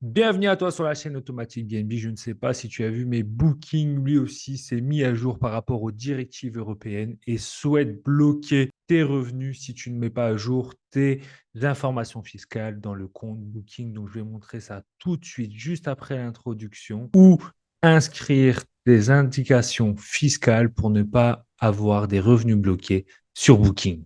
Bienvenue à toi sur la chaîne Automatique BNB. Je ne sais pas si tu as vu, mais Booking, lui aussi, s'est mis à jour par rapport aux directives européennes et souhaite bloquer tes revenus si tu ne mets pas à jour tes informations fiscales dans le compte Booking. Donc, je vais montrer ça tout de suite, juste après l'introduction, ou inscrire des indications fiscales pour ne pas avoir des revenus bloqués sur Booking.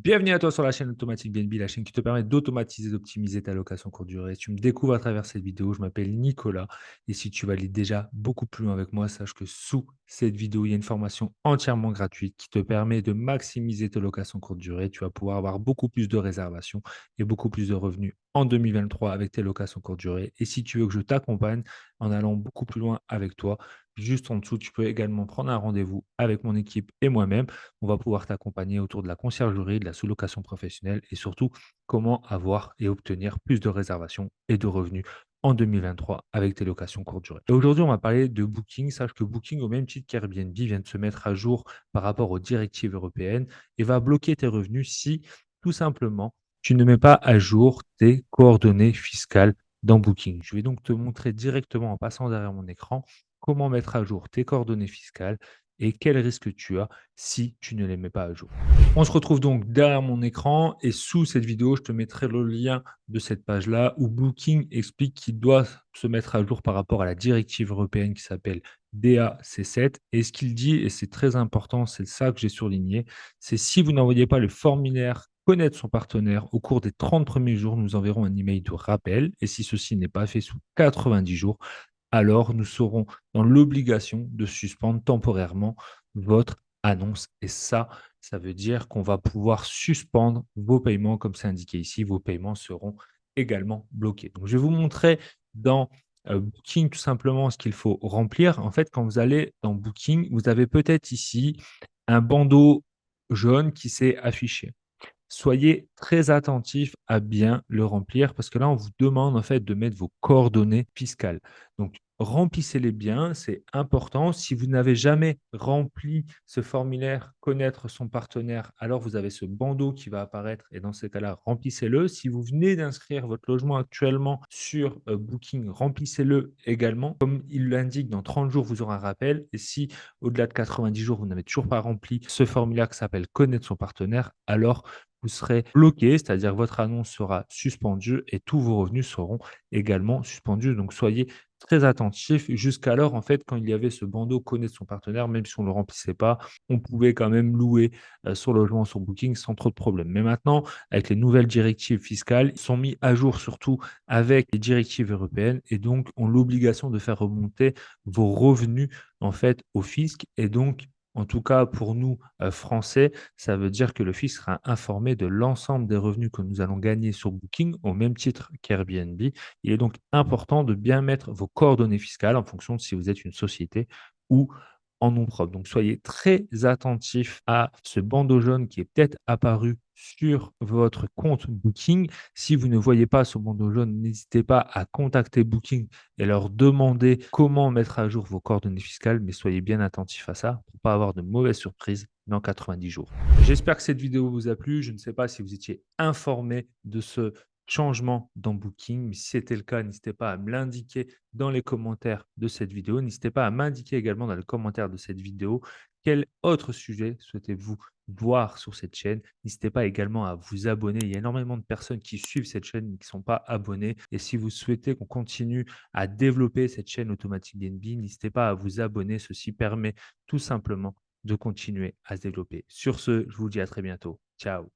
Bienvenue à toi sur la chaîne Automatique BNB, la chaîne qui te permet d'automatiser, d'optimiser ta location courte durée. Si tu me découvres à travers cette vidéo, je m'appelle Nicolas et si tu vas aller déjà beaucoup plus loin avec moi, sache que sous cette vidéo, il y a une formation entièrement gratuite qui te permet de maximiser tes locations courte durée. Tu vas pouvoir avoir beaucoup plus de réservations et beaucoup plus de revenus en 2023 avec tes locations courte durée. Et si tu veux que je t'accompagne en allant beaucoup plus loin avec toi, juste en dessous, tu peux également prendre un rendez-vous avec mon équipe et moi-même. On va pouvoir t'accompagner autour de la conciergerie, de la sous-location professionnelle et surtout comment avoir et obtenir plus de réservations et de revenus en 2023 avec tes locations courte durée. Et aujourd'hui, on va parler de Booking. Sache que Booking, au même titre qu'Airbnb, vient de se mettre à jour par rapport aux directives européennes et va bloquer tes revenus si tout simplement tu ne mets pas à jour tes coordonnées fiscales dans Booking. Je vais donc te montrer directement en passant derrière mon écran comment mettre à jour tes coordonnées fiscales et quels risques tu as si tu ne les mets pas à jour. On se retrouve donc derrière mon écran et sous cette vidéo, je te mettrai le lien de cette page-là où Booking explique qu'il doit se mettre à jour par rapport à la directive européenne qui s'appelle DAC7. Et ce qu'il dit, et c'est très important, c'est ça que j'ai surligné, c'est si vous n'envoyez pas le formulaire connaître son partenaire au cours des 30 premiers jours, nous enverrons un email de rappel. Et si ceci n'est pas fait sous 90 jours, alors nous serons dans l'obligation de suspendre temporairement votre annonce. Et ça veut dire qu'on va pouvoir suspendre vos paiements, comme c'est indiqué ici. Vos paiements seront également bloqués. Donc, je vais vous montrer dans Booking tout simplement ce qu'il faut remplir. En fait, quand vous allez dans Booking, vous avez peut-être ici un bandeau jaune qui s'est affiché. Soyez très attentif à bien le remplir parce que là, on vous demande en fait de mettre vos coordonnées fiscales. Donc, remplissez-les bien, c'est important. Si vous n'avez jamais rempli ce formulaire connaître son partenaire, alors vous avez ce bandeau qui va apparaître et dans ces cas-là, remplissez-le. Si vous venez d'inscrire votre logement actuellement sur Booking, remplissez-le également. Comme il l'indique, dans 30 jours, vous aurez un rappel. Et si au-delà de 90 jours, vous n'avez toujours pas rempli ce formulaire qui s'appelle connaître son partenaire, alors vous serez bloqué, c'est-à-dire que votre annonce sera suspendue et tous vos revenus seront également suspendus. Donc soyez très attentifs. Jusqu'alors, en fait, quand il y avait ce bandeau connaître son partenaire, même si on ne le remplissait pas, on pouvait quand même louer son logement sur Booking sans trop de problèmes. Mais maintenant, avec les nouvelles directives fiscales, ils sont mis à jour surtout avec les directives européennes et donc ont l'obligation de faire remonter vos revenus en fait au fisc et donc en tout cas, pour nous, Français, ça veut dire que le fisc sera informé de l'ensemble des revenus que nous allons gagner sur Booking au même titre qu'Airbnb. Il est donc important de bien mettre vos coordonnées fiscales en fonction de si vous êtes une société ou en nom propre. Donc, soyez très attentifs à ce bandeau jaune qui est peut-être apparu sur votre compte Booking. Si vous ne voyez pas ce bandeau jaune, n'hésitez pas à contacter Booking et leur demander comment mettre à jour vos coordonnées fiscales, mais soyez bien attentifs à ça pour ne pas avoir de mauvaises surprises dans 90 jours. J'espère que cette vidéo vous a plu. Je ne sais pas si vous étiez informé de ce changement dans Booking, mais si c'était le cas, n'hésitez pas à me l'indiquer dans les commentaires de cette vidéo. N'hésitez pas à m'indiquer également dans les commentaires de cette vidéo quel autre sujet souhaitez-vous voir sur cette chaîne. N'hésitez pas également à vous abonner. Il y a énormément de personnes qui suivent cette chaîne mais qui ne sont pas abonnées. Et si vous souhaitez qu'on continue à développer cette chaîne Automatique BNB, n'hésitez pas à vous abonner. Ceci permet tout simplement de continuer à se développer. Sur ce, je vous dis à très bientôt. Ciao.